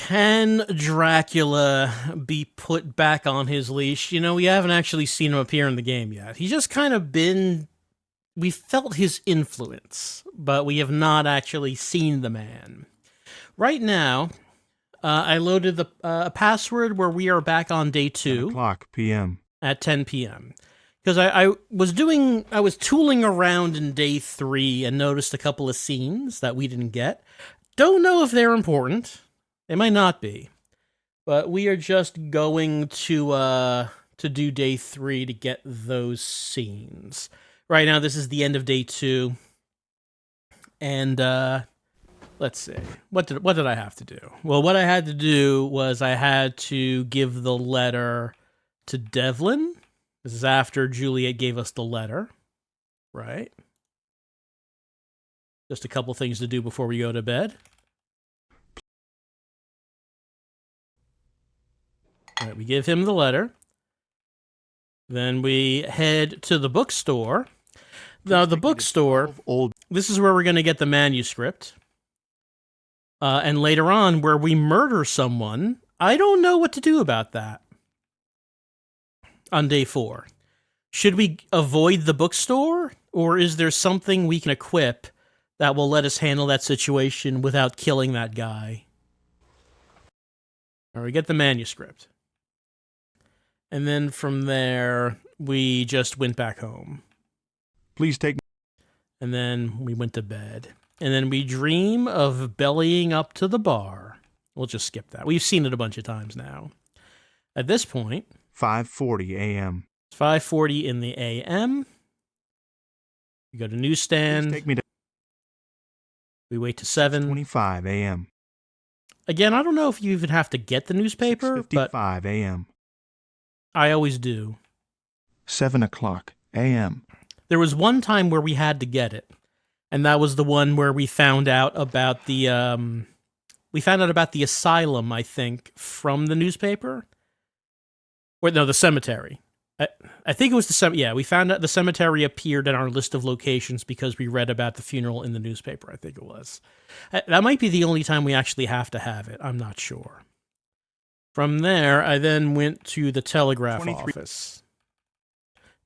can Dracula be put back on his leash? You know, we haven't actually seen him appear in the game yet. He's just kind of been... We felt his influence, but we have not actually seen the man. Right now, I loaded the password where we are back on day 2. 10 o'clock p.m. At 10 p.m. Because I was tooling around in day 3 and noticed a couple of scenes that we didn't get. Don't know if they're important. They might not be. But we are just going to do day 3 to get those scenes. Right now, this is the end of day 2. And let's see. What did I have to do? Well, what I had to do was I had to give the letter to Devlin. This is after Juliet gave us the letter, right? Just a couple things to do before we go to bed. All right, we give him the letter. Then we head to the bookstore. Now, the bookstore, this is where we're going to get the manuscript. And later on, where we murder someone, I don't know what to do about that. On day 4. Should we avoid the bookstore? Or is there something we can equip that will let us handle that situation without killing that guy? All right, we get the manuscript. And then from there, we just went back home. Please take... And then we went to bed. And then we dream of bellying up to the bar. We'll just skip that. We've seen it a bunch of times now. At this point... 5:40 a.m. It's 5:40 in the a.m. We go to newsstand. Please take me to... We wait to 7. 25 a.m. Again, I don't know if you even have to get the newspaper, but 55 a.m. I always do. 7 o'clock a.m. There was one time where we had to get it, and that was the one where we found out about the asylum, I think, from the newspaper. Or no, the cemetery. I think it was the cemetery. Yeah, we found out the cemetery appeared in our list of locations because we read about the funeral in the newspaper, I think it was. That might be the only time we actually have to have it. I'm not sure. From there, I then went to the telegraph office.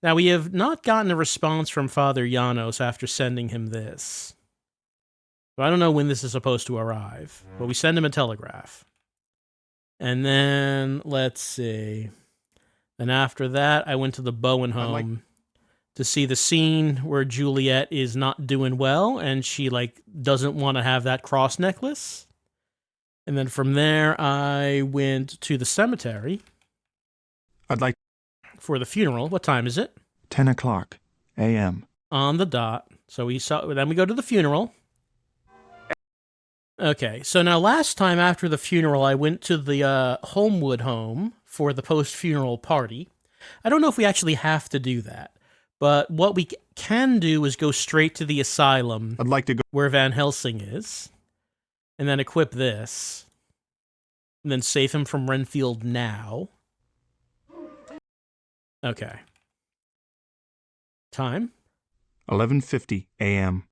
Now, we have not gotten a response from Father Janos after sending him this. So I don't know when this is supposed to arrive, but we send him a telegraph. And then, let's see... And after that, I went to the Bowen home to see the scene where Juliet is not doing well, and she, doesn't want to have that cross necklace. And then from there, I went to the cemetery. For the funeral. What time is it? 10 o'clock a.m. On the dot. So then we go to the funeral. Okay, so now last time after the funeral, I went to the Homewood home for the post-funeral party. I don't know if we actually have to do that, but what we can do is go straight to the asylum where Van Helsing is, and then equip this, and then save him from Renfield now. Okay. Time? 11:50 a.m.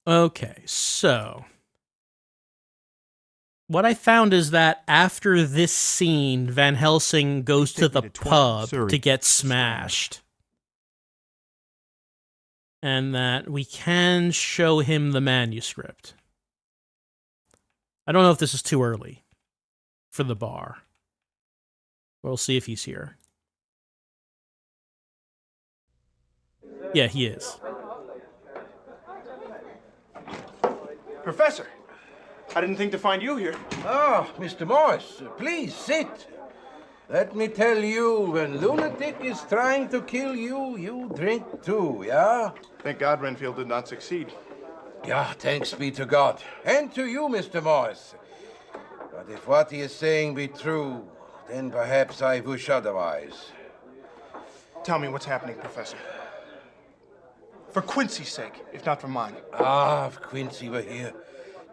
Okay, so... What I found is that after this scene, Van Helsing goes to the pub to get smashed. And that we can show him the manuscript. I don't know if this is too early for the bar. We'll see if he's here. Yeah, he is. Professor! I didn't think to find you here. Ah, Mr. Morris, please sit. Let me tell you, when lunatic is trying to kill you, you drink too, yeah? Thank God Renfield did not succeed. Yeah, thanks be to God. And to you, Mr. Morris. But if what he is saying be true, then perhaps I wish otherwise. Tell me what's happening, Professor. For Quincy's sake, if not for mine. Ah, if Quincy were here,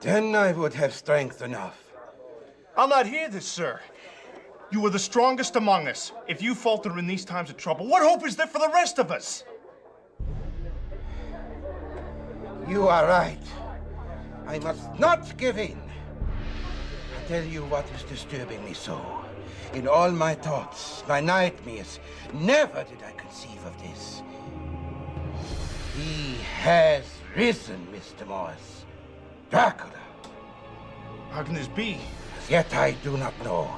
then I would have strength enough. I'll not hear this, sir. You are the strongest among us. If you falter in these times of trouble, what hope is there for the rest of us? You are right. I must not give in. tell you what is disturbing me so. In all my thoughts, my nightmares, never did I conceive of this. He has risen, Mr. Morris. Dracula. How can this be? Yet I do not know.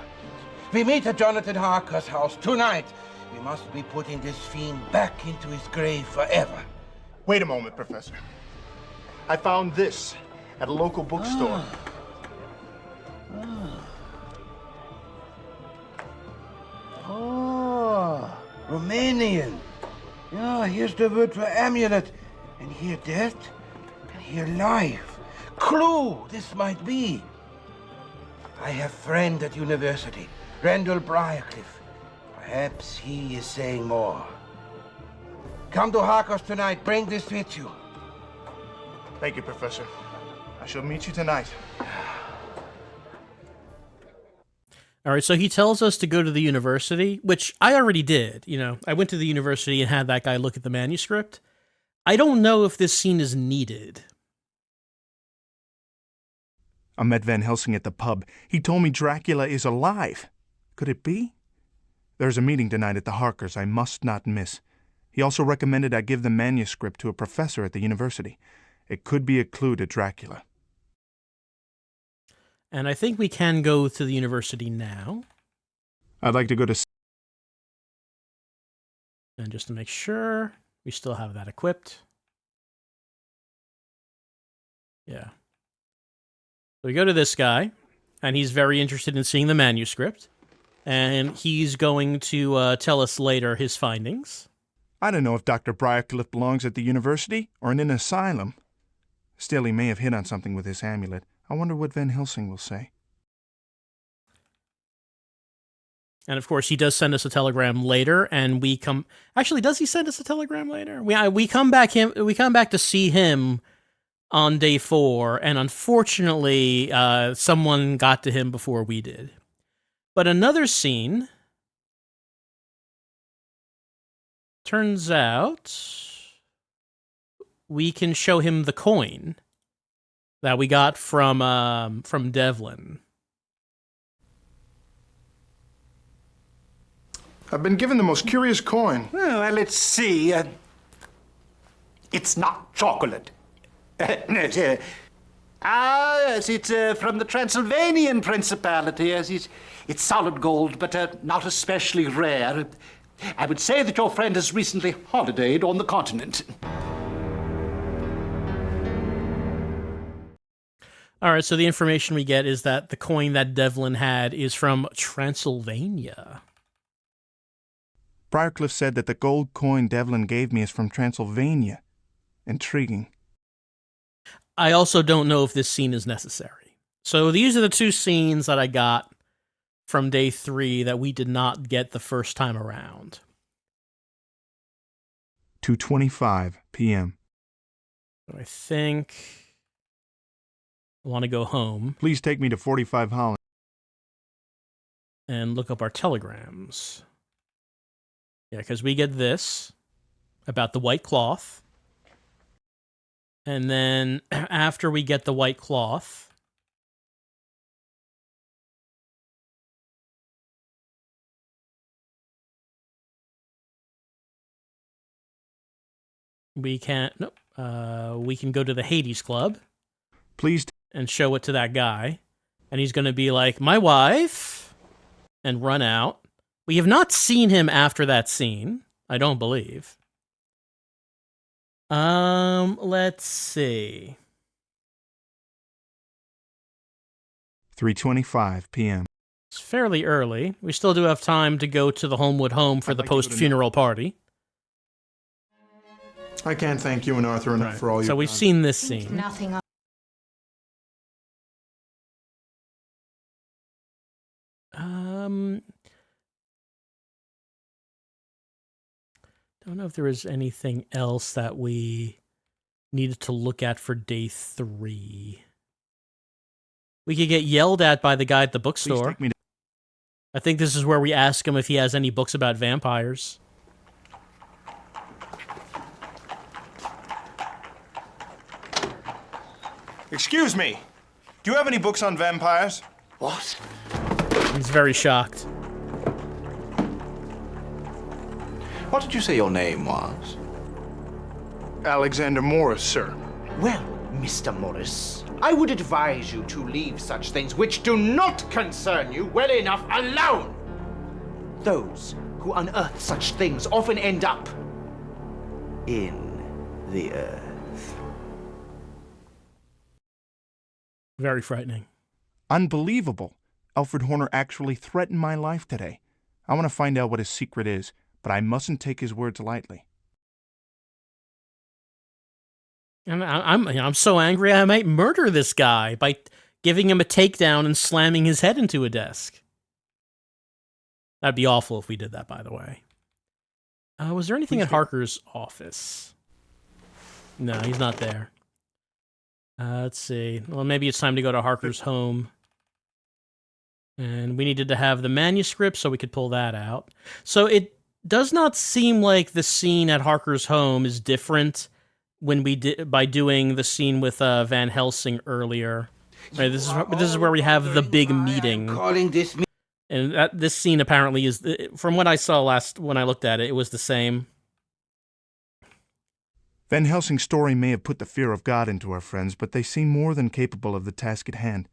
We meet at Jonathan Harker's house tonight. We must be putting this fiend back into his grave forever. Wait a moment, Professor. I found this at a local bookstore. Oh, Romanian. Yeah, here's the word for amulet. And here death, and here life. Clue, this might be. I have friend at university, Randall Briarcliff. Perhaps he is saying more. Come to Harker's tonight. Bring this with you. Thank you, Professor. I shall meet you tonight. All right, so he tells us to go to the university, which I already did. You know, I went to the university and had that guy look at the manuscript. I don't know if this scene is needed. I met Van Helsing at the pub. He told me Dracula is alive. Could it be? There's a meeting tonight at the Harkers I must not miss. He also recommended I give the manuscript to a professor at the university. It could be a clue to Dracula. And I think we can go to the university now. I'd like to go to... And just to make sure, we still have that equipped. Yeah. So we go to this guy, and he's very interested in seeing the manuscript. And he's going to tell us later his findings. I don't know if Dr. Briarcliff belongs at the university or in an asylum. Still, he may have hit on something with this amulet. I wonder what Van Helsing will say. And of course, he does send us a telegram later, and we come. Actually, does he send us a telegram later? We come back to see him on day 4, and unfortunately, someone got to him before we did. But another scene turns out we can show him the coin that we got from Devlin. I've been given the most curious coin. Well, let's see. It's not chocolate. Yes, it's from the Transylvanian Principality. Yes, it's solid gold, but not especially rare. I would say that your friend has recently holidayed on the continent. All right, so the information we get is that the coin that Devlin had is from Transylvania. Briarcliff said that the gold coin Devlin gave me is from Transylvania. Intriguing. I also don't know if this scene is necessary. So these are the 2 scenes that I got from day 3 that we did not get the first time around. 2:25 p.m. So I think I want to go home Please take me to 45 Holland. and look up our telegrams. Yeah, because we get this about the white cloth. And then after we get the white cloth, we can go to the Hades Club. Please and show it to that guy. And he's going to be like, my wife, and run out. We have not seen him after that scene, I don't believe. Let's see. 3:25 p.m. It's fairly early. We still do have time to go to the Homewood home for the post-funeral party. I can't thank you and Arthur enough for all you've So we've done. seen this scene. Nothing. Don't know if there was anything else that we needed to look at for day 3. We could get yelled at by the guy at the Please bookstore. take me to... I think this is where we ask him if he has any books about vampires. Excuse me. Do you have any books on vampires? What? He's very shocked. What did you say your name was? Alexander Morris, sir. Well, Mr. Morris, I would advise you to leave such things which do not concern you well enough alone. Those who unearth such things often end up in the earth. Very frightening. Unbelievable. Alfred Horner actually threatened my life today. I want to find out what his secret is, but I mustn't take his words lightly. And I'm so angry I might murder this guy by giving him a takedown and slamming his head into a desk. That'd be awful if we did that, by the way. Was there anything at Harker's office? No, he's not there. Let's see. Well, maybe it's time to go to Harker's home. And we needed to have the manuscript so we could pull that out. So it does not seem like the scene at Harker's home is different when we did by doing the scene with Van Helsing earlier. Right, this is where we have the big meeting. And this scene apparently is, from what I saw when I looked at it, it was the same. Van Helsing's story may have put the fear of God into our friends, but they seem more than capable of the task at hand.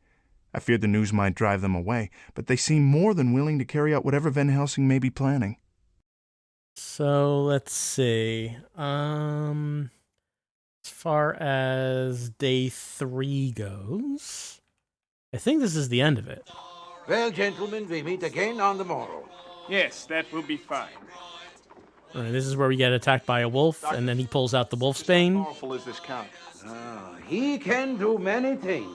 I feared the news might drive them away, but they seem more than willing to carry out whatever Van Helsing may be planning. So, let's see. As far as day 3 goes, I think this is the end of it. Well, gentlemen, we meet again on the morrow. Yes, that will be fine. All right, this is where we get attacked by a wolf, and then he pulls out the wolfsbane. How powerful is this count? He can do many things.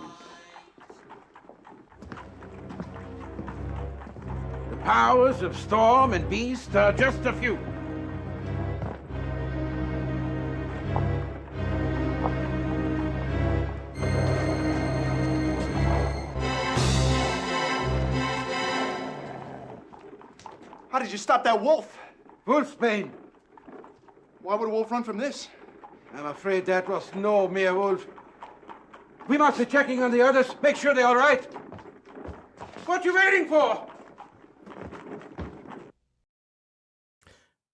The powers of storm and beast are just a few. How did you stop that wolf? Wolfsbane. Why would a wolf run from this? I'm afraid that was no mere wolf. We must be checking on the others, make sure they're all right. What you waiting for?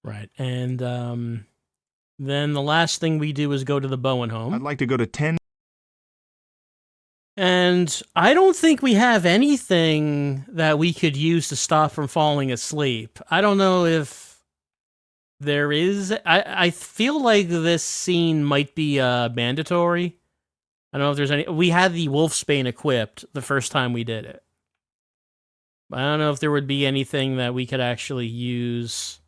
Right, and then the last thing we do is go to the Bowen home. I'd like to go to 10. And I don't think we have anything that we could use to stop from falling asleep. I don't know if there is. I feel like this scene might be mandatory. I don't know if there's any. We had the wolfsbane equipped the first time we did it. I don't know if there would be anything that we could actually use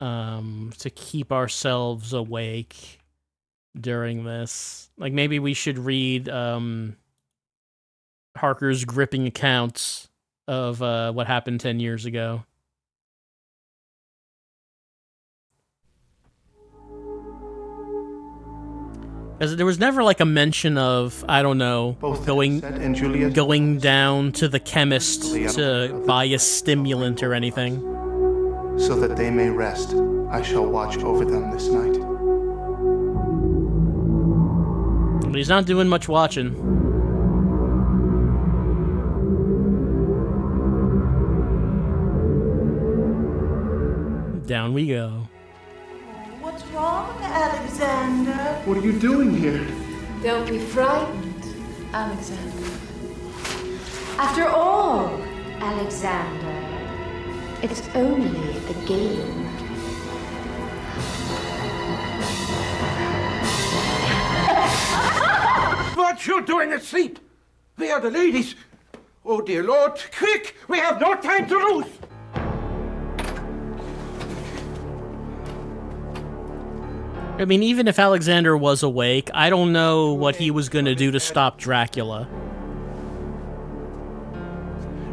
to keep ourselves awake during this. Like, maybe we should read Harker's gripping accounts of what happened 10 years ago. Because there was never like a mention of, I don't know, going down to the chemist to buy a stimulant or anything. So that they may rest, I shall watch over them this night. But he's not doing much watching. Down we go. What's wrong, Alexander? What are you doing here? Don't be frightened, Alexander. After all, Alexander, it's only a game. What you doing asleep? Where are the ladies? Oh, dear Lord, quick! We have no time to lose! I mean, even if Alexander was awake, I don't know what he was going to do to stop Dracula.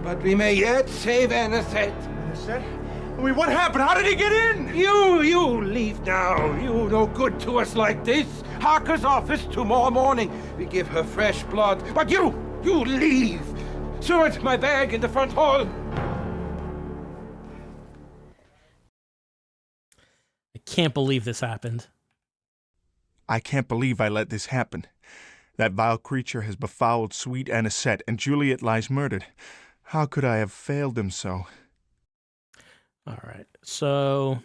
But we may yet save Anisette. Anisette? I mean, what happened? How did he get in? You leave now. You no good to us like this. Harker's office tomorrow morning. We give her fresh blood. But you leave. Stewart, my bag in the front hall. I can't believe this happened. I can't believe I let this happen. That vile creature has befouled sweet Anisette, and Juliet lies murdered. How could I have failed him so? All right, so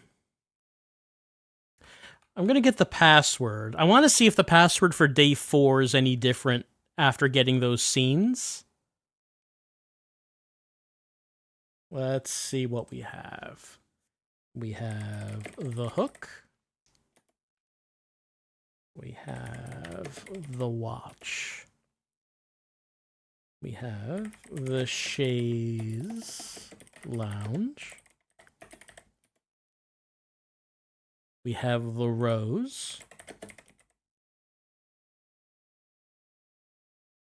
I'm going to get the password. I want to see if the password for day 4 is any different after getting those scenes. Let's see what we have. We have the hook. We have the watch. We have the chaise lounge. We have the rose.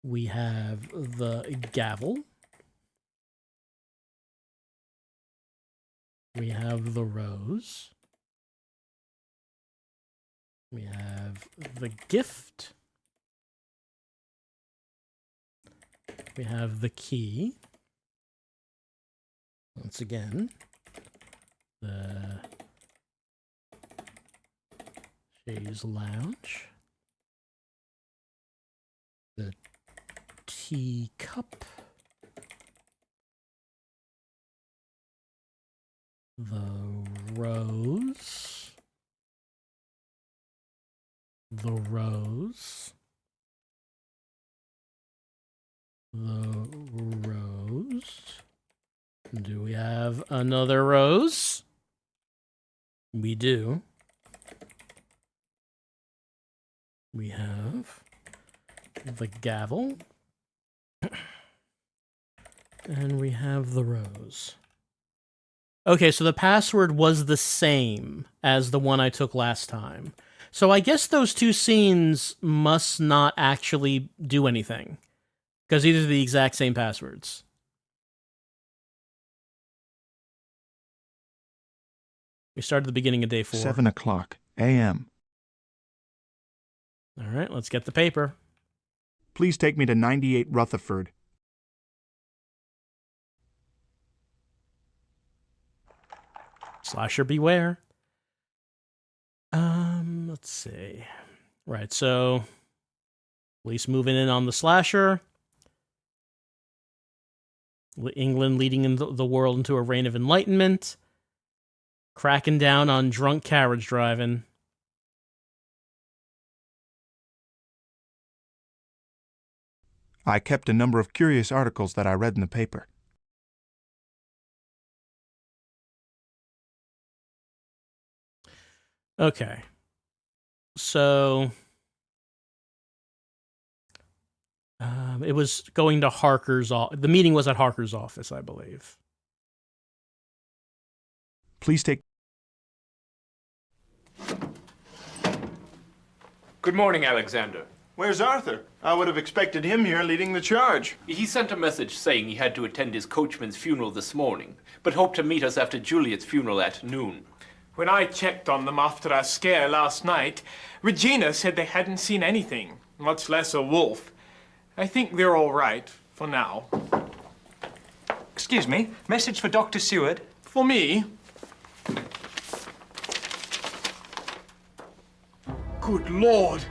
We have the gavel. We have the rose. We have the gift. We have the key. Once again, the chaise lounge. The teacup. The rose. The rose. The rose. Do we have another rose? We do. We have the gavel. And we have the rose. Okay, so the password was the same as the one I took last time. So I guess those two scenes must not actually do anything, because these are the exact same passwords. We start at the beginning of day 4. 7 o'clock a.m. All right, let's get the paper. Please take me to 98 Rutherford. Slasher beware. Let's see. Right, so police moving in on the slasher. England leading in the world into a reign of enlightenment. Cracking down on drunk carriage driving. I kept a number of curious articles that I read in the paper. Okay. So it was going to Harker's office. The meeting was at Harker's office, I believe. Please take... Good morning, Alexander. Where's Arthur? I would have expected him here leading the charge. He sent a message saying he had to attend his coachman's funeral this morning, but hoped to meet us after Juliet's funeral at noon. When I checked on them after our scare last night, Regina said they hadn't seen anything, much less a wolf. I think they're all right, for now. Excuse me, message for Dr. Seward. For me? Good Lord!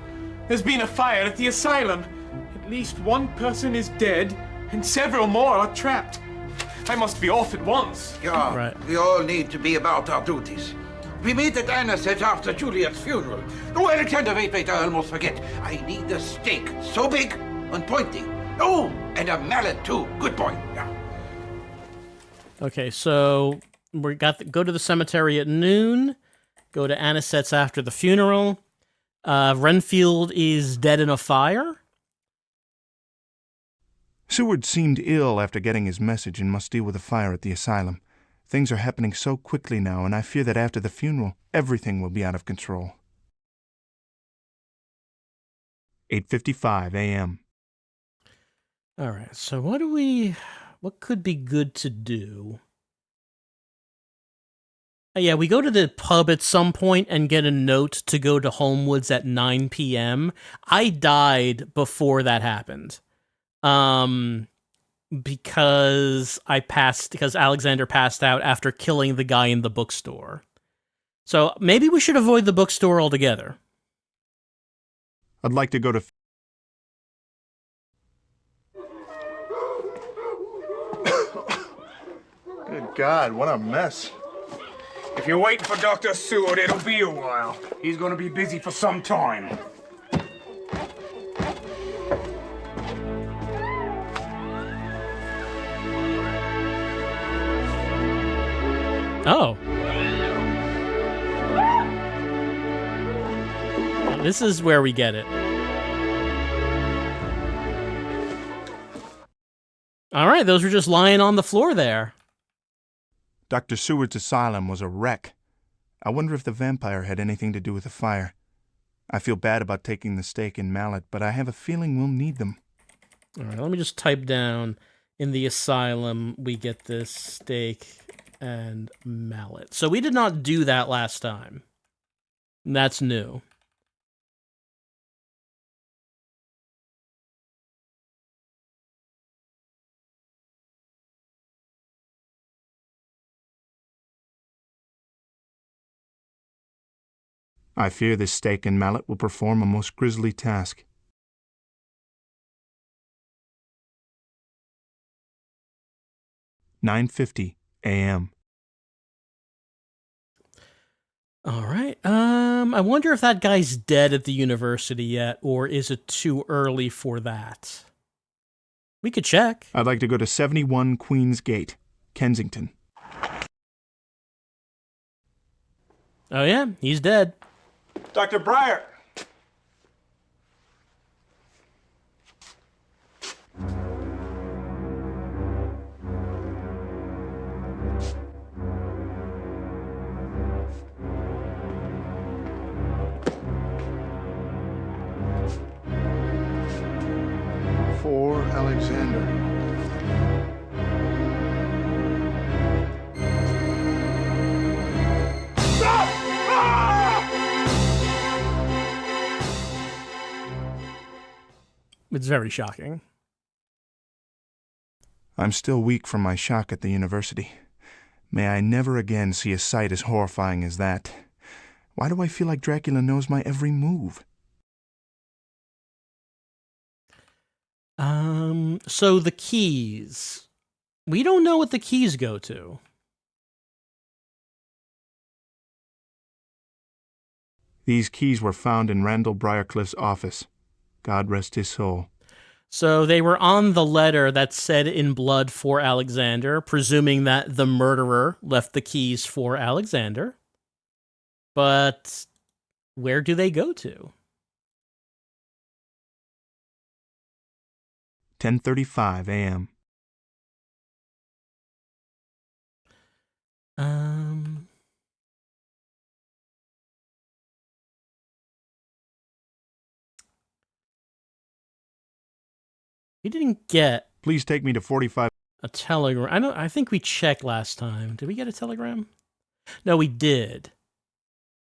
There's been a fire at the asylum. At least one person is dead, and several more are trapped. I must be off at once. Yeah, Right. We all need to be about our duties. We meet at Anisette after Juliet's funeral. Oh, Alexander, wait, I almost forget. I need a stake so big and pointy. Oh, and a mallet too. Good boy. Yeah. Okay, so we go to the cemetery at noon. Go to Anisette's after the funeral. Renfield is dead in a fire. Seward seemed ill after getting his message and must deal with a fire at the asylum. Things are happening so quickly now, and I fear that after the funeral, everything will be out of control. 8:55 a.m. All right, so what could be good to do? Yeah, we go to the pub at some point and get a note to go to Homewoods at 9 p.m. I died before that happened. Because Alexander passed out after killing the guy in the bookstore. So maybe we should avoid the bookstore altogether. I'd like to go to God, what a mess. If you're waiting for Dr. Seward, it'll be a while. He's gonna be busy for some time. Oh. This is where we get it. All right, those were just lying on the floor there. Dr. Seward's asylum was a wreck. I wonder if the vampire had anything to do with the fire. I feel bad about taking the stake and mallet, but I have a feeling we'll need them. All right, let me just type down, in the asylum, we get this stake and mallet. So we did not do that last time. That's new. I fear this stake and mallet will perform a most grisly task. "9:50 a.m. All right. I wonder if that guy's dead at the university yet, or is it too early for that? We could check. I'd like to go to 71 Queen's Gate, Kensington. Oh yeah, he's dead. Dr. Breyer. For Alexander. It's very shocking. I'm still weak from my shock at the university. May I never again see a sight as horrifying as that. Why do I feel like Dracula knows my every move? So the keys. We don't know what the keys go to. These keys were found in Randall Briarcliff's office. God rest his soul. So they were on the letter that said in blood for Alexander, presuming that the murderer left the keys for Alexander. But where do they go to? 10:35 a.m. We didn't get Please take me to 45. a telegram. I think we checked last time. Did we get a telegram? No, we did.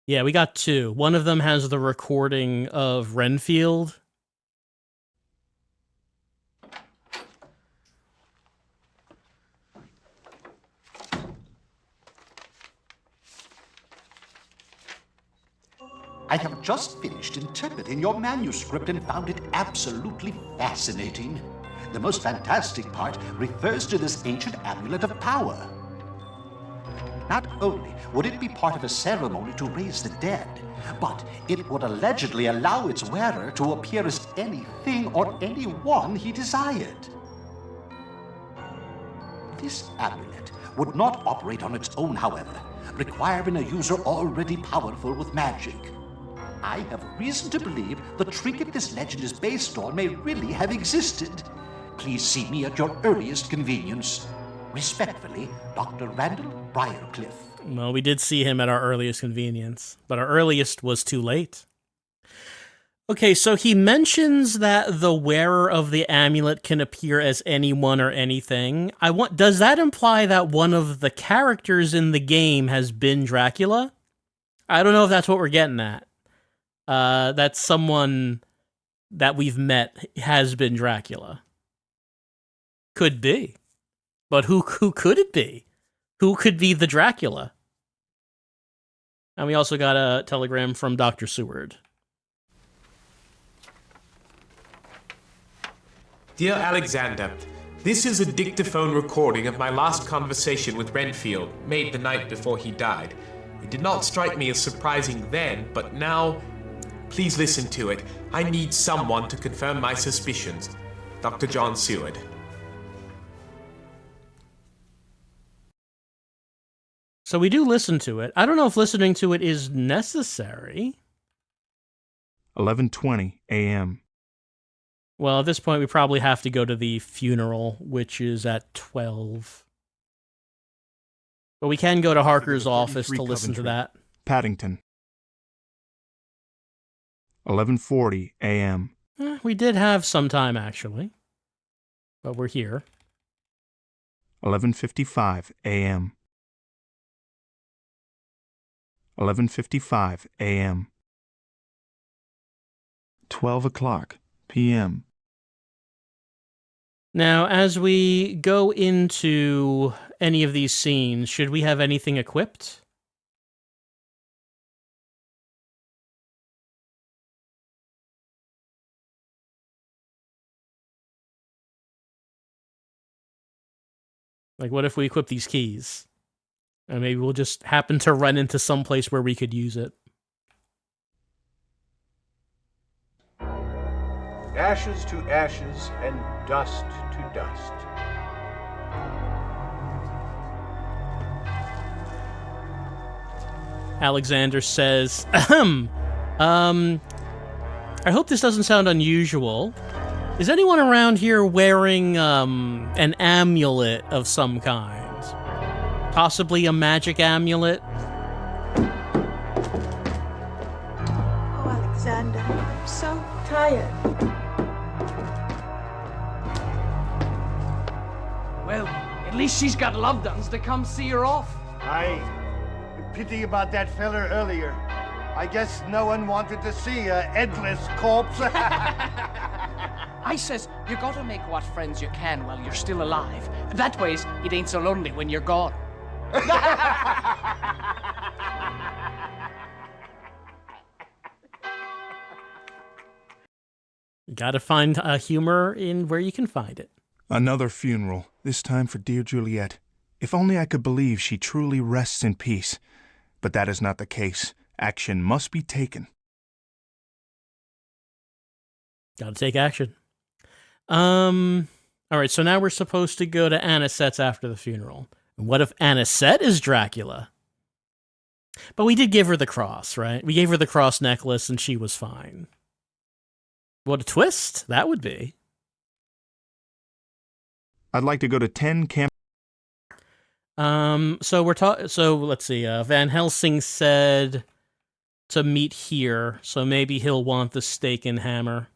Yeah, we got two. One of them has the recording of Renfield. I have just finished interpreting your manuscript and found it absolutely fascinating. The most fantastic part refers to this ancient amulet of power. Not only would it be part of a ceremony to raise the dead, but it would allegedly allow its wearer to appear as anything or anyone he desired. This amulet would not operate on its own, however, requiring a user already powerful with magic. I have reason to believe the trinket this legend is based on may really have existed. Please see me at your earliest convenience. Respectfully, Dr. Randall Briarcliff. Well, we did see him at our earliest convenience, but our earliest was too late. Okay, so he mentions that the wearer of the amulet can appear as anyone or anything. Does that imply that one of the characters in the game has been Dracula? I don't know if that's what we're getting at. That someone that we've met has been Dracula. Could be. But who could it be? Who could be the Dracula? And we also got a telegram from Dr. Seward. Dear Alexander, This is a dictaphone recording of my last conversation with Renfield, made the night before he died. It did not strike me as surprising then, but now... Please listen to it. I need someone to confirm my suspicions. Dr. John Seward. So we do listen to it. I don't know if listening to it is necessary. 11:20 a.m. Well, at this point, we probably have to go to the funeral, which is at 12. But we can go to Harker's office to listen to that. Paddington. 11:40 a.m. We did have some time, actually. But we're here. 11:55 a.m. 11:55 a.m. 12 o'clock p.m. Now, as we go into any of these scenes, should we have anything equipped? Like, what if we equip these keys? And maybe we'll just happen to run into some place where we could use it. Ashes to ashes and dust to dust. Alexander says, ahem. I hope this doesn't sound unusual. Is anyone around here wearing an amulet of some kind? Possibly a magic amulet? Oh, Alexander, I'm so tired. Well, at least she's got loved ones to come see her off. Pity about that feller earlier. I guess no one wanted to see a headless corpse. I says, you gotta make what friends you can while you're still alive. That ways, it ain't so lonely when you're gone. You gotta find humor in where you can find it. Another funeral, this time for dear Juliet. If only I could believe she truly rests in peace. But that is not the case. Action must be taken. Gotta take action. Alright, so now we're supposed to go to Anisette's after the funeral. And what if Anisette is Dracula? But we did give her the cross, right? We gave her the cross necklace and she was fine. What a twist that would be. I'd like to go to 10 camp. So let's see. Van Helsing said to meet here, so maybe he'll want the stake and hammer.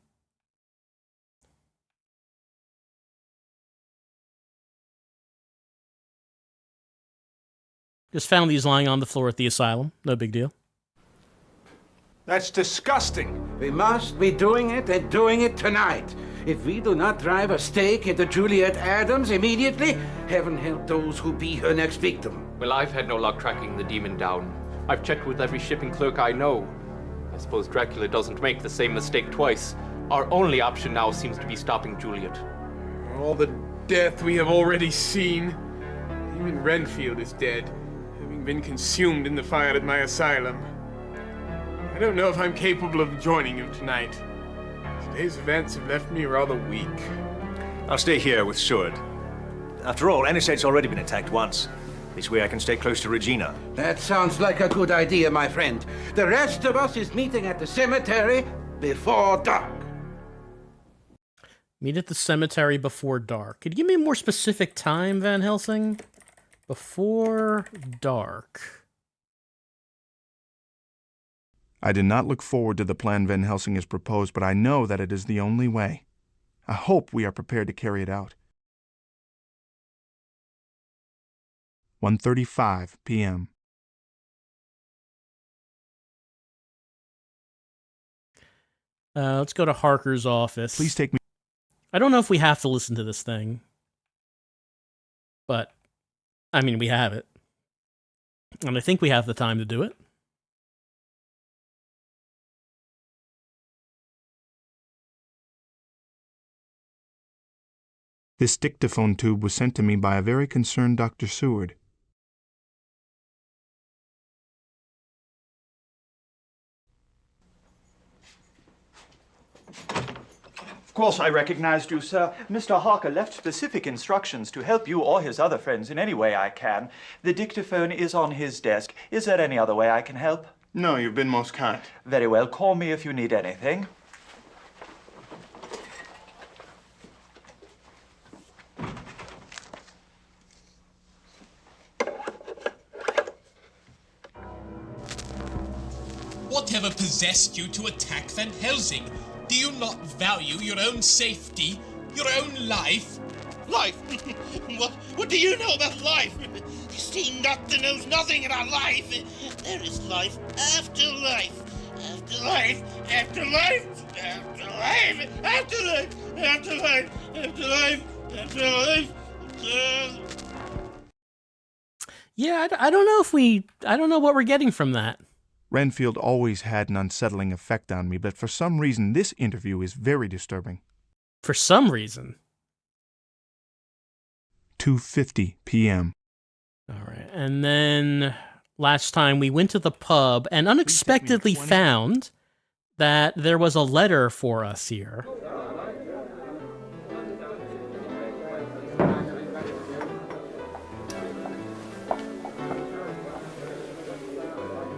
Just found these lying on the floor at the asylum. No big deal. That's disgusting. We must be doing it and doing it tonight. If we do not drive a stake into Juliet Adams immediately, heaven help those who be her next victim. Well, I've had no luck tracking the demon down. I've checked with every shipping clerk I know. I suppose Dracula doesn't make the same mistake twice. Our only option now seems to be stopping Juliet. All the death we have already seen. Even Renfield is dead, having been consumed in the fire at my asylum. I don't know if I'm capable of joining you tonight. Today's events have left me rather weak. I'll stay here with Seward. After all, Anisette's already been attacked once. This way I can stay close to Regina. That sounds like a good idea, my friend. The rest of us is meeting at the cemetery before dark. Meet at the cemetery before dark. Could you give me a more specific time, Van Helsing? Before dark. I did not look forward to the plan Van Helsing has proposed, but I know that it is the only way. I hope we are prepared to carry it out. 1:35 p.m. Let's go to Harker's office. Please take me. I don't know if we have to listen to this thing. But, I mean, we have it. And I think we have the time to do it. This dictaphone tube was sent to me by a very concerned Dr. Seward. Of course I recognized you, sir. Mr. Harker left specific instructions to help you or his other friends in any way I can. The dictaphone is on his desk. Is there any other way I can help? No, you've been most kind. Very well. Call me if you need anything. Whatever possessed you to attack Van Helsing? Do you not value your own safety, your own life? Life? What do you know about life? You see, Doctor knows nothing about life. There is life after life. After life, after life, after life, after life, after life, after life, after life. Yeah, I don't know I don't know what we're getting from that. Renfield always had an unsettling effect on me, but for some reason this interview is very disturbing. For some reason. 2:50 p.m. All right. And then last time we went to the pub and unexpectedly found that there was a letter for us here.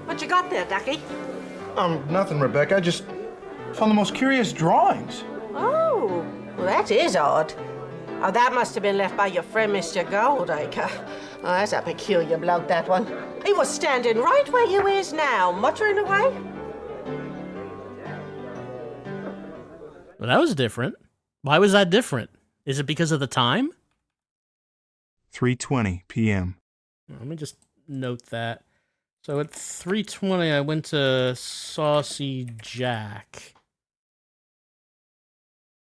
What you got there, Ducky? Nothing, Rebecca. I just found the most curious drawings. Oh, well, that is odd. Oh, that must have been left by your friend, Mr. Goldacre. Oh, that's a peculiar bloke, that one. He was standing right where you is now, muttering away. Well, that was different. Why was that different? Is it because of the time? 3:20 p.m. Let me just note that. So at 3:20, I went to Saucy Jack.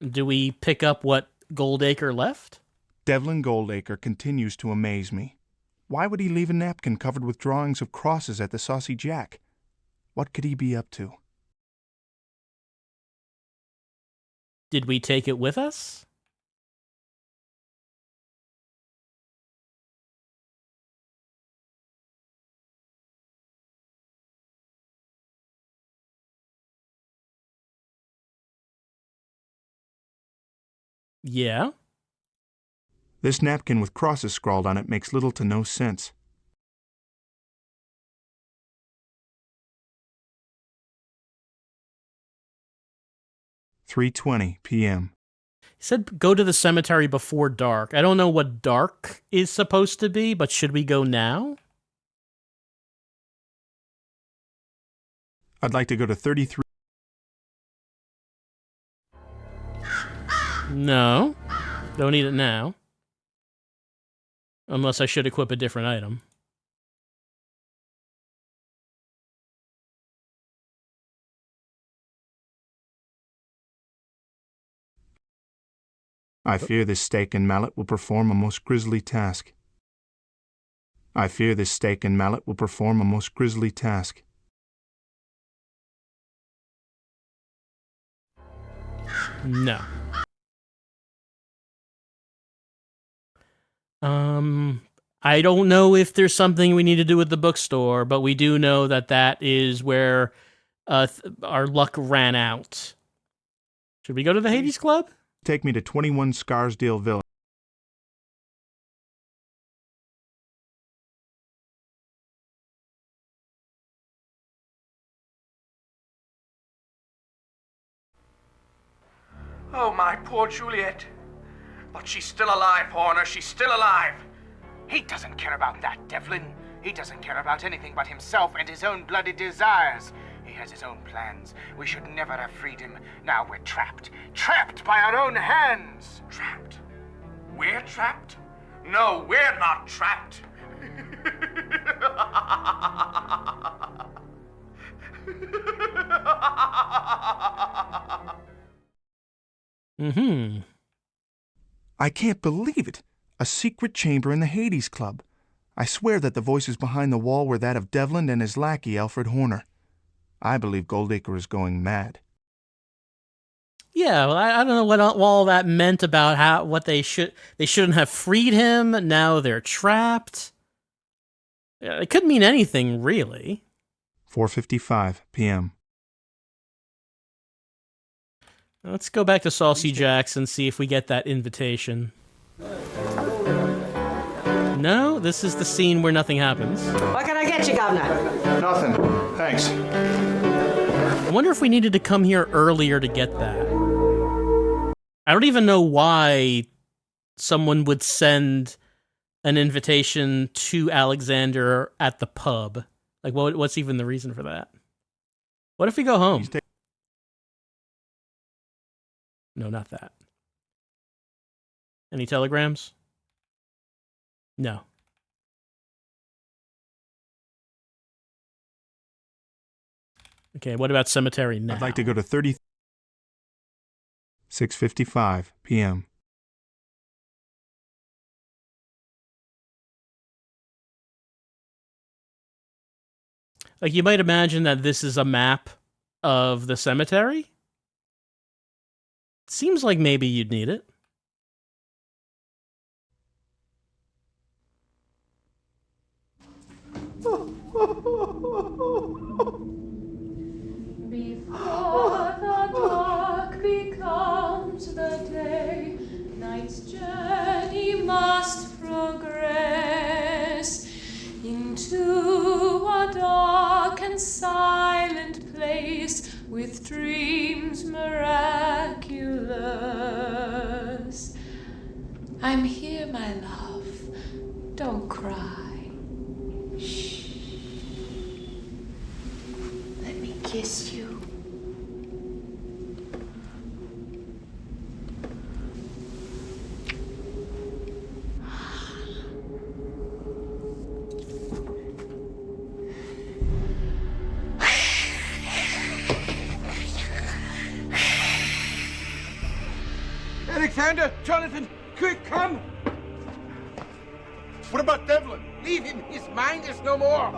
Do we pick up what Goldacre left? Devlin Goldacre continues to amaze me. Why would he leave a napkin covered with drawings of crosses at the Saucy Jack? What could he be up to? Did we take it with us? Yeah. This napkin with crosses scrawled on it makes little to no sense. "3:20 p.m. He said go to the cemetery before dark. I don't know what dark is supposed to be, but should we go now? I'd like to go to 33. No. Don't need it now. Unless I should equip a different item. I fear this stake and mallet will perform a most grisly task. I fear this stake and mallet will perform a most grisly task. No. I don't know if there's something we need to do with the bookstore, but we do know that that is where our luck ran out. Should we go to the Hades Club? Take me to 21 Scarsdale Villa. Oh, my poor Juliet. But she's still alive, Horner. She's still alive. He doesn't care about that, Devlin. He doesn't care about anything but himself and his own bloody desires. He has his own plans. We should never have freed him. Now we're trapped. Trapped by our own hands. Trapped? We're trapped? No, we're not trapped. Mm-hmm. I can't believe it. A secret chamber in the Hades Club. I swear that the voices behind the wall were that of Devlin and his lackey, Alfred Horner. I believe Goldacre is going mad. Yeah, well, I don't know what all that meant about what they shouldn't have freed him. Now they're trapped. It could mean anything, really. 4:55 p.m. Let's go back to Saucy Jack's and see if we get that invitation. No, this is the scene where nothing happens. What can I get you, Governor? Nothing. Thanks. I wonder if we needed to come here earlier to get that. I don't even know why someone would send an invitation to Alexander at the pub. Like, what's even the reason for that? What if we go home? No, not that. Any telegrams? No. Okay, what about cemetery now? I'd like to go to 6:55 p.m. Like, you might imagine that this is a map of the cemetery. Seems like maybe you'd need it. Before the dark becomes the day, night's journey must progress into a dark and silent place with dreams miraculous. I'm here, my love. Don't cry. Shh. Let me kiss you. Alexander, Jonathan, quick, come! What about Devlin? Leave him. His mind is no more.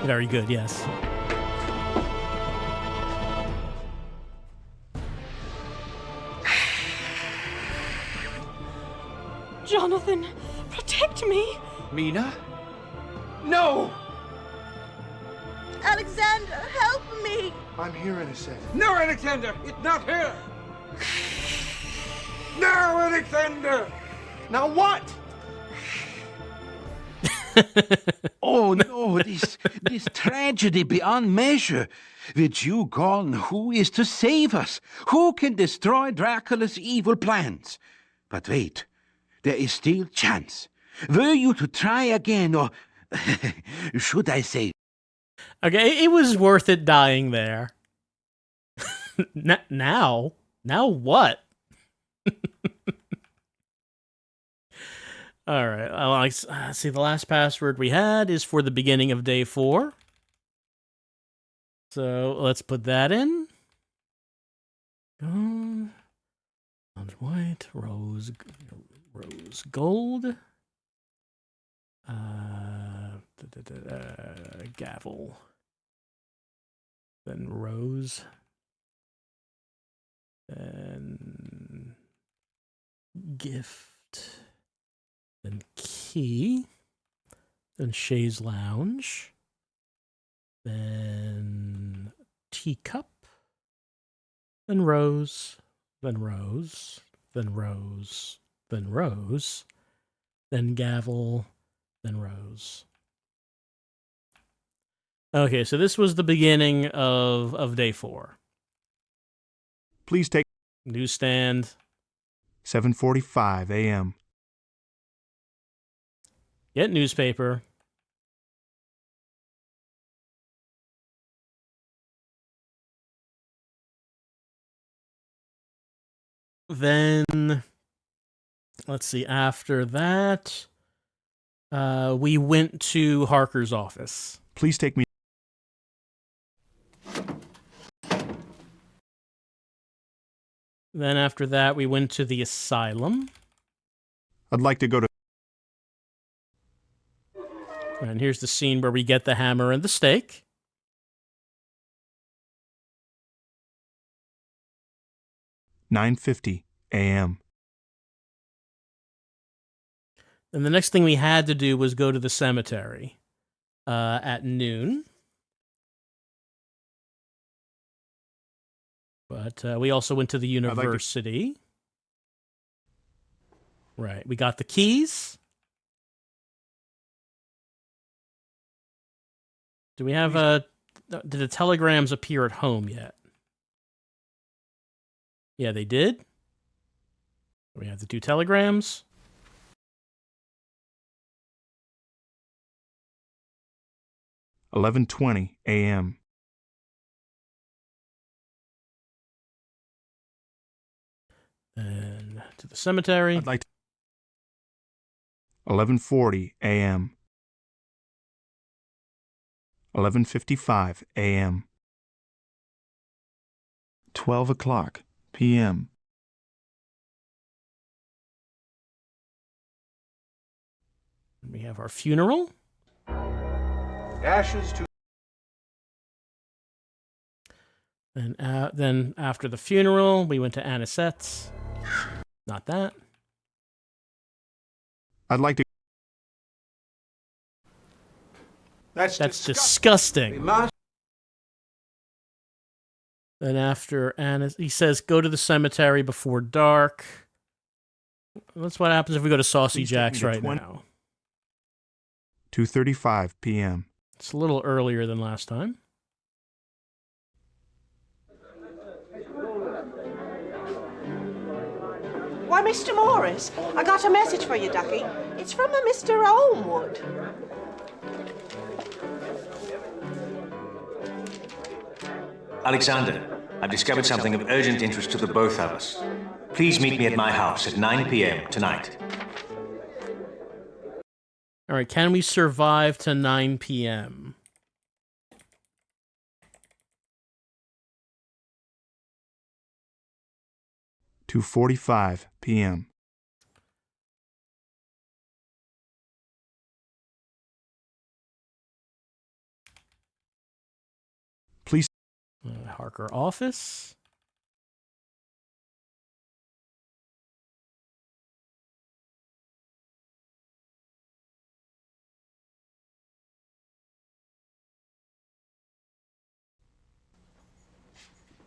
Very good, yes. Jonathan, protect me. Mina? No! Alexander, help me. I'm here in a sec. No, Alexander! It's not her! No, Alexander! Now what? Oh no, this tragedy beyond measure. With you gone, who is to save us? Who can destroy Dracula's evil plans? But wait, there is still chance. Were you to try again, or should I say? Okay, it was worth it dying there. Now what? All right. Let's see. The last password we had is for the beginning of day 4. So let's put that in. Gold, white, rose gold. Gavel. Then rose. Then gift. Then key. Then chaise lounge. Then teacup. Then rose. Then rose. Then rose. Then rose. Then gavel. Then rose. Okay, so this was the beginning of day 4. Please take newsstand. 7:45 a.m. Get newspaper. Then, let's see, after that, we went to Harker's office. Please take me. Then after that, we went to the asylum. I'd like to go to... And here's the scene where we get the hammer and the stake. "9:50 a.m. And the next thing we had to do was go to the cemetery at noon. But we also went to the university. Right. We got the keys. Do we have did the telegrams appear at home yet? Yeah, they did. We have the 2 telegrams. "11:20 a.m. And to the cemetery. I'd like to... 11:40 a.m. 11:55 a.m. 12:00 p.m. We have our funeral. Ashes to... And then after the funeral, we went to Anisette's. Not that. I'd like to... That's disgusting. Then after he says, go to the cemetery before dark. That's what happens if we go to Saucy Jack's right now. 2:35 p.m. It's a little earlier than last time. Why, Mr. Morris, I got a message for you, Ducky. It's from a Mr. Olmwood. Alexander, I've discovered something of urgent interest to the both of us. Please meet me at my house at 9 p.m. tonight. All right, can we survive to 9 p.m.? 2:45 p.m. Please. Harker office.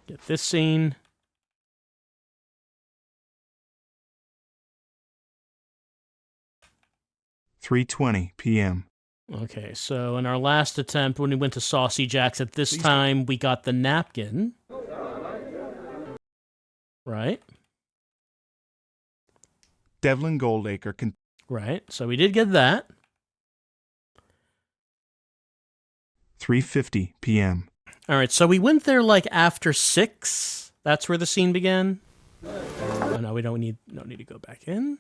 Get this scene. $3:20 p.m. Okay, so in our last attempt, when we went to Saucy Jack's, at this time, we got the napkin. Right? Devlin Goldacre can... Right, so we did get that. 3:50 p.m. All right, so we went there like after 6. That's where the scene began. Oh no, we don't need to go back in.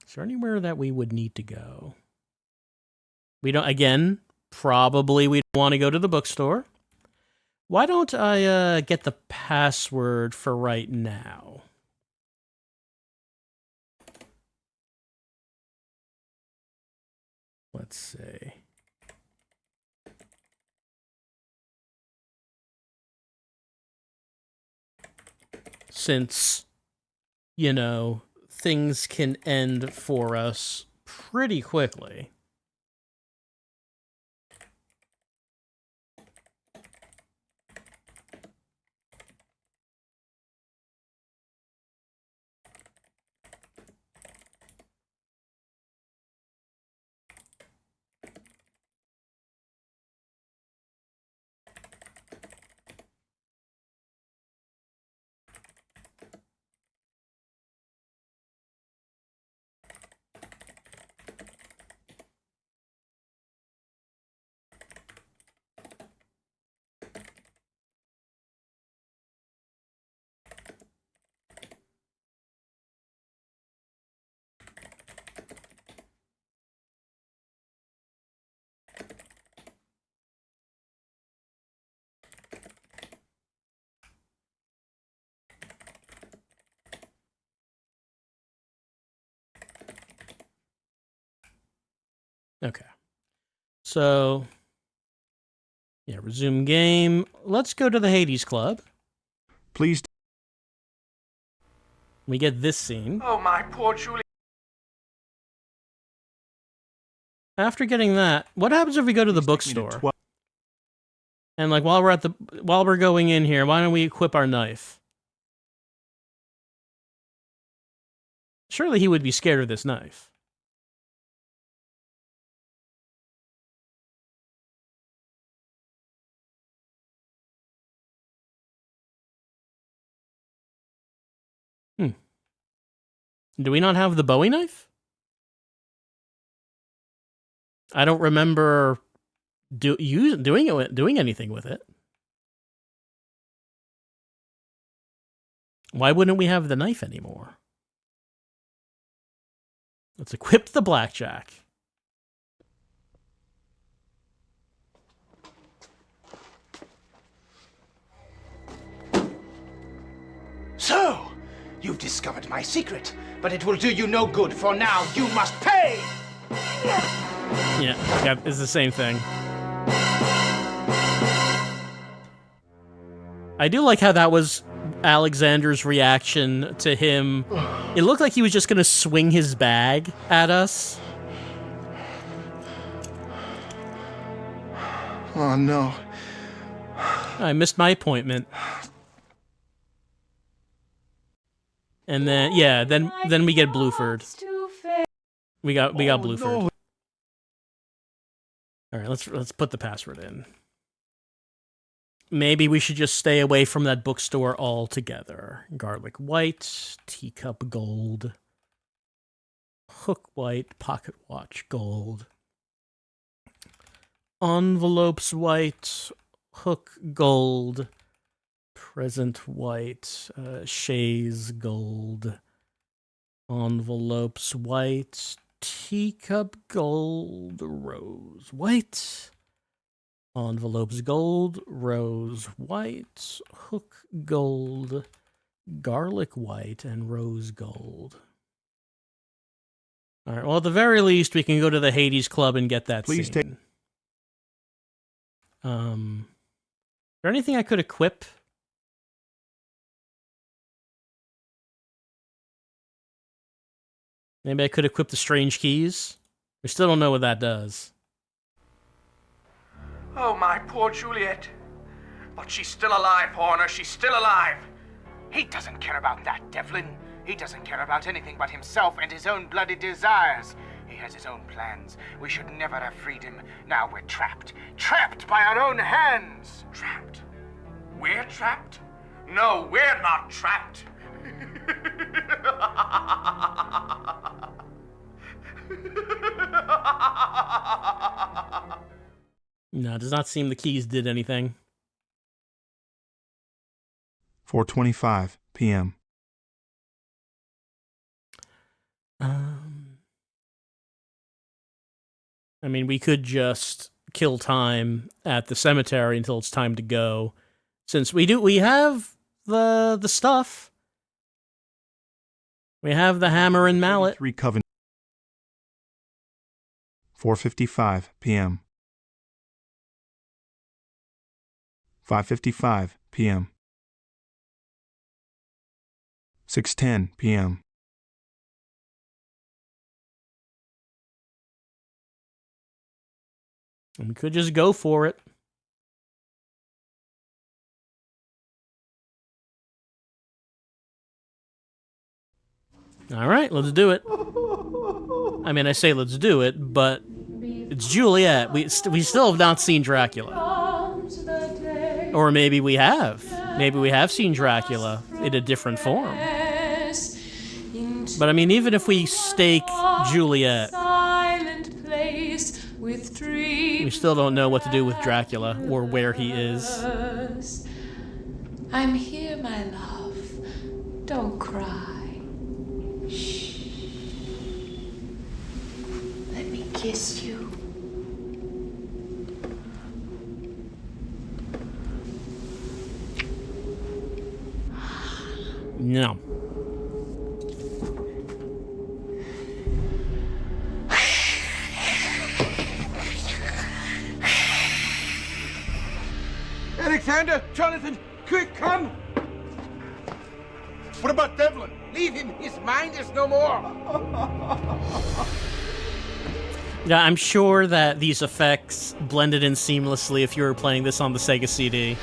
Is there anywhere that we would need to go? We don't, again, probably we don't want to go to the bookstore. Why don't I get the password for right now? Let's see. Since, you know, things can end for us pretty quickly. Okay. So, yeah, resume game. Let's go to the Hades Club. Please. We get this scene. Oh, my poor Julie. After getting that, what happens if we go to the bookstore? And like while we're going in here, why don't we equip our knife? Surely he would be scared of this knife. Do we not have the Bowie knife? I don't remember doing anything with it. Why wouldn't we have the knife anymore? Let's equip the blackjack. So, you've discovered my secret, but it will do you no good, for now you must pay! Yeah, it's the same thing. I do like how that was Alexander's reaction to him. It looked like he was just gonna swing his bag at us. Oh, no. I missed my appointment. And then, yeah, then we get Bluford. We got Bluford. No. All right, let's put the password in. Maybe we should just stay away from that bookstore altogether. Garlic white, teacup gold, hook white, pocket watch gold, envelopes white, hook gold, present white, chaise gold, envelopes white, teacup gold, rose white, envelopes gold, rose white, hook gold, garlic white, and rose gold. All right, well, at the very least, we can go to the Hades Club and get that Please scene. Is there anything I could equip? Maybe I could equip the strange keys? We still don't know what that does. Oh, my poor Juliet. But she's still alive, Horner. She's still alive. He doesn't care about that, Devlin. He doesn't care about anything but himself and his own bloody desires. He has his own plans. We should never have freed him. Now we're trapped. Trapped by our own hands. Trapped? We're trapped? No, we're not trapped. No, it does not seem the keys did anything. 4:25 p.m. I mean, we could just kill time at the cemetery until it's time to go. Since we have the stuff. We have the hammer and mallet. 4:55 p.m. 5:55 p.m. 6:10 p.m. And we could just go for it. All right, let's do it. I mean, I say let's do it, but it's Juliet. We still have not seen Dracula. Or maybe we have. Maybe we have seen Dracula in a different form. But I mean, even if we stake Juliet, we still don't know what to do with Dracula or where he is. I'm here, my love. Don't cry. Shh. Let me kiss you. No. Alexander! Jonathan! Quick, come! What about Devlin? Leave him! His mind is no more! Yeah, I'm sure that these effects blended in seamlessly if you were playing this on the Sega CD.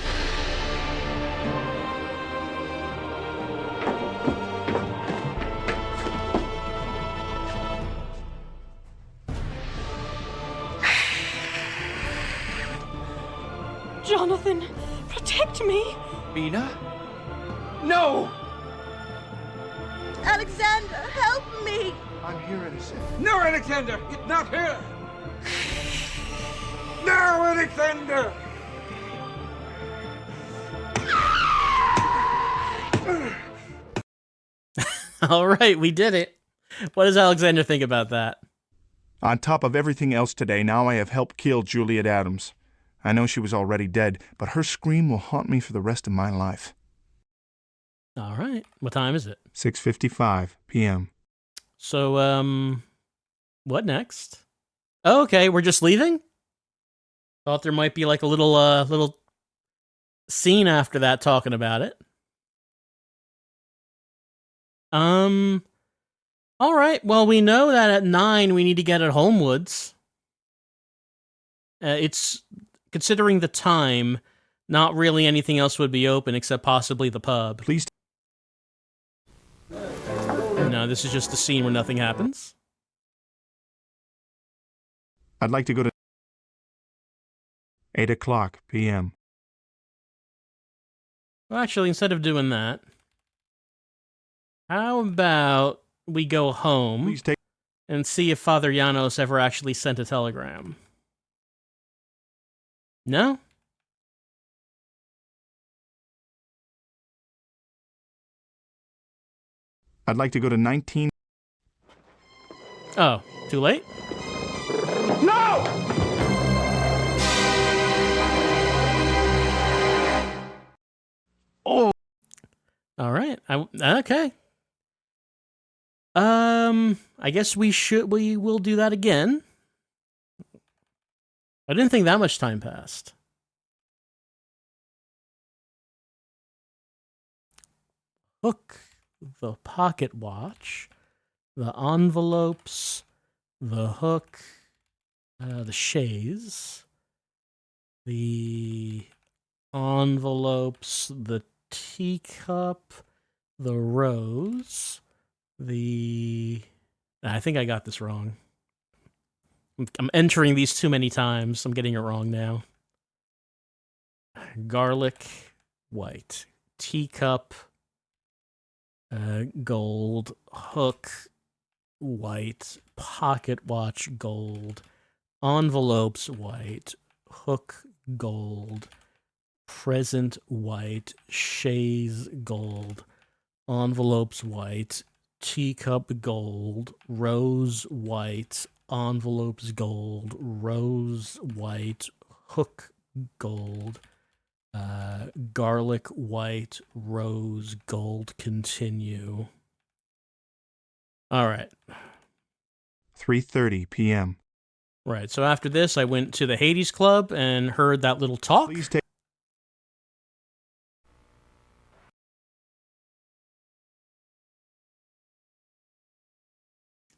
Jonathan, protect me. Mina? No! Alexander, help me. I'm here, innocent. No, Alexander! It's not her! No, Alexander! All right, we did it. What does Alexander think about that? On top of everything else today, now I have helped kill Juliet Adams. I know she was already dead, but her scream will haunt me for the rest of my life. All right. What time is it? 6:55 p.m. So, what next? Oh, okay, we're just leaving? Thought there might be like a little scene after that talking about it. All right. Well, we know that at 9 we need to get at Homewoods. It's, considering the time, not really anything else would be open except possibly the pub. Please. No, this is just a scene where nothing happens. I'd like to go to 8:00 p.m. Well, actually, instead of doing that, how about we go home and see if Father Janos ever actually sent a telegram? No? I'd like to go to 19. Oh, too late? No! Oh. All right. Okay. I guess we will do that again. I didn't think that much time passed. Hook, the pocket watch, the envelopes, the hook, the chaise, the envelopes, the teacup, the rose, I think I got this wrong. I'm entering these too many times. I'm getting it wrong now. Garlic, white. Teacup, gold. Hook, white. Pocket watch, gold. Envelopes, white. Hook, gold. Present, white. Chaise, gold. Envelopes, white. Teacup, gold. Rose, white. Envelopes, gold. Rose, white. Hook, gold. Garlic, white. Rose, gold. Continue. All right. 3:30 p.m. Right. So after this, I went to the Hades Club and heard that little talk. Please take.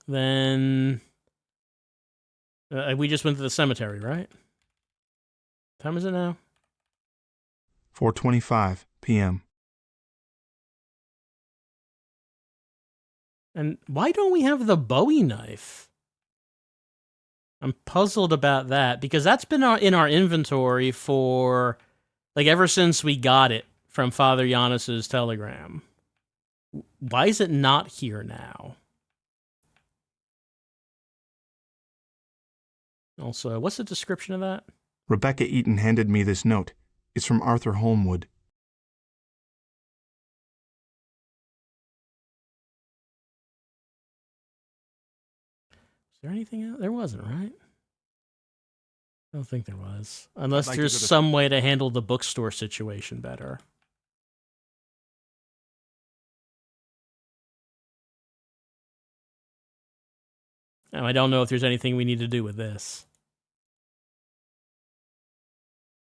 Then we just went to the cemetery, right? What time is it now? 4:25 p.m. And why don't we have the Bowie knife? I'm puzzled about that because that's been in our inventory for like ever since we got it from Father Janos's telegram. Why is it not here now? Also, what's the description of that? Rebecca Eaton handed me this note. It's from Arthur Holmwood. Is there anything else? There wasn't, right? I don't think there was. Unless like there's some way to handle the bookstore situation better. Now, I don't know if there's anything we need to do with this.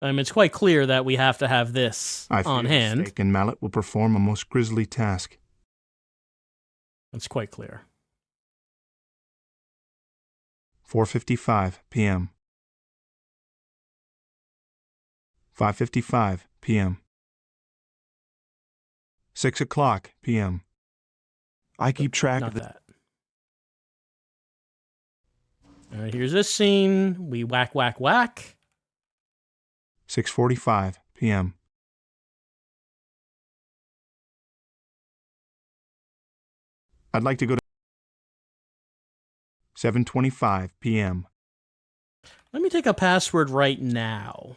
I mean, it's quite clear that we have to have this I fear on the hand. stake and mallet will perform a most grisly task. It's quite clear. 4:55 p.m. 5:55 p.m. 6 o'clock p.m. I keep track Not of the... that. All right, here's this scene. We whack, whack, whack. 6:45 p.m. I'd like to go to 7:25 p.m. Let me take a password right now.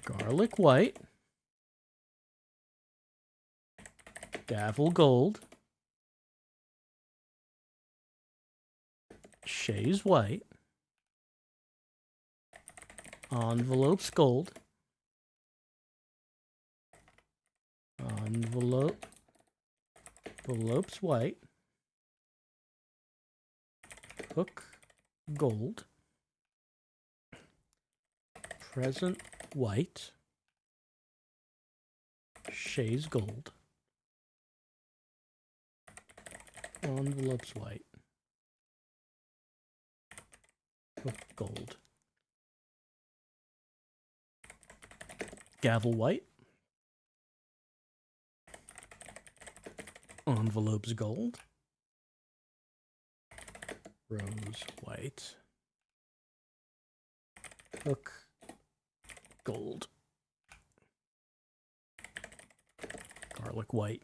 Garlic white. Gavel gold. Shays white. Envelopes gold. Envelopes white. Hook gold. Present white. Shays gold. Envelopes white. Hook gold. Gavel white. Envelopes gold. Rose white. Hook gold. Garlic white.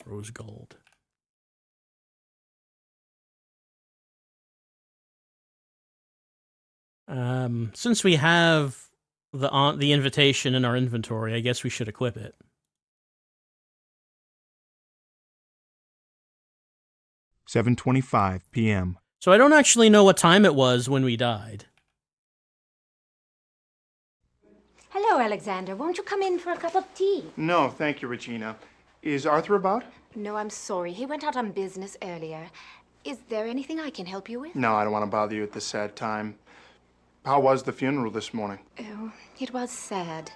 Rose gold. Since we have the invitation in our inventory, I guess we should equip it. $7:25 p.m. So I don't actually know what time it was when we died. Hello, Alexander. Won't you come in for a cup of tea? No, thank you, Regina. Is Arthur about? No, I'm sorry. He went out on business earlier. Is there anything I can help you with? No, I don't want to bother you at this sad time. How was the funeral this morning? Oh, it was sad.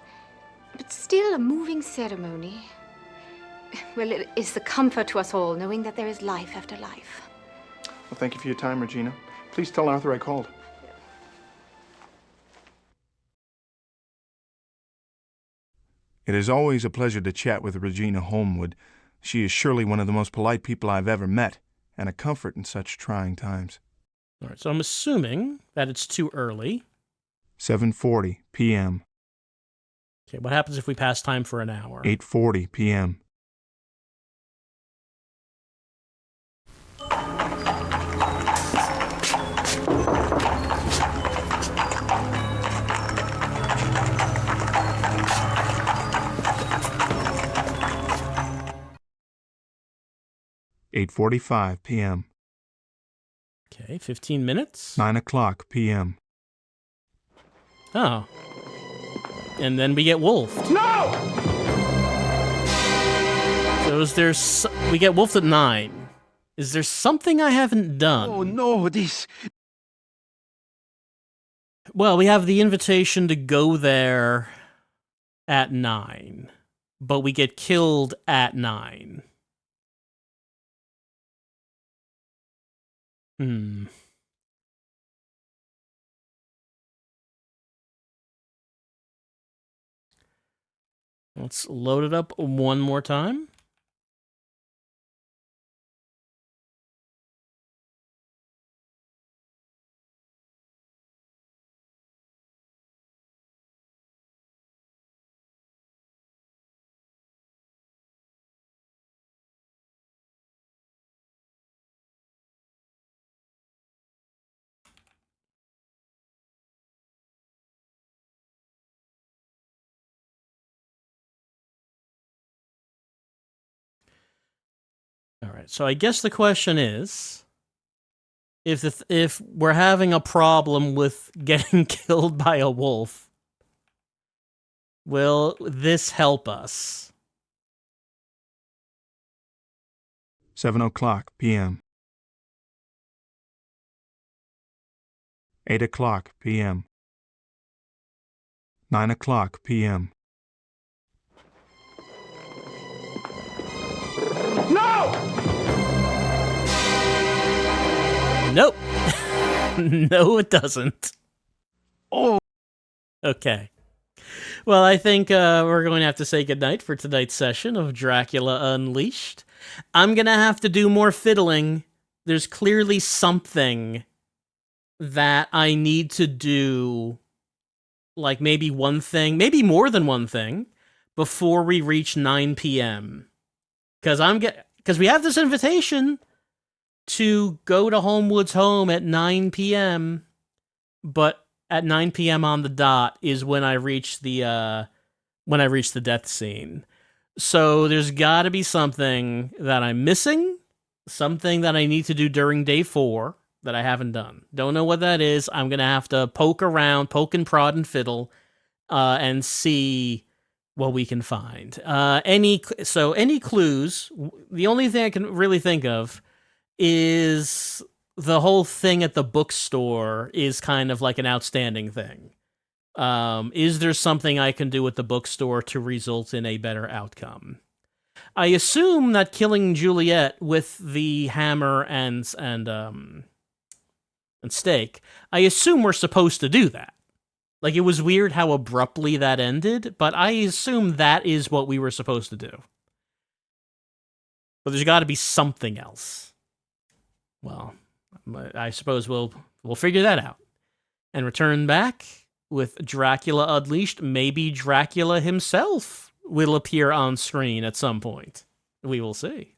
But still a moving ceremony. Well, it is the comfort to us all knowing that there is life after life. Well, thank you for your time, Regina. Please tell Arthur I called. It is always a pleasure to chat with Regina Holmwood. She is surely one of the most polite people I've ever met, and a comfort in such trying times. All right, so I'm assuming that it's too early. 7:40 p.m. Okay, what happens if we pass time for an hour? 8:40 p.m. $8:45 p.m. Okay, 15 minutes. 9 o'clock p.m. Oh. And then we get wolfed. No! So we get wolfed at 9. Is there something I haven't done? Oh no, this... Well, we have the invitation to go there at 9. But we get killed at 9. Let's load it up one more time. All right, so I guess the question is, if we're having a problem with getting killed by a wolf, will this help us? 7:00 p.m. 8:00 p.m. 9:00 p.m. Nope. No, it doesn't. Oh. Okay. Well, I think we're going to have to say goodnight for tonight's session of Dracula Unleashed. I'm going to have to do more fiddling. There's clearly something that I need to do, like maybe one thing, maybe more than one thing, before we reach 9 p.m. Because we have this invitation to go to Homewood's home at 9 p.m., but at 9 p.m. on the dot is when I reach the death scene. So there's got to be something that I'm missing, something that I need to do during day 4 that I haven't done. Don't know what that is. I'm gonna have to poke around, poke and prod and fiddle, and see what we can find. Any clues? The only thing I can really think of is the whole thing at the bookstore is kind of like an outstanding thing. Is there something I can do at the bookstore to result in a better outcome? I assume that killing Juliet with the hammer and stake, I assume we're supposed to do that. Like, it was weird how abruptly that ended, but I assume that is what we were supposed to do. But there's got to be something else. Well, I suppose we'll figure that out. And return back with Dracula Unleashed. Maybe Dracula himself will appear on screen at some point. We will see.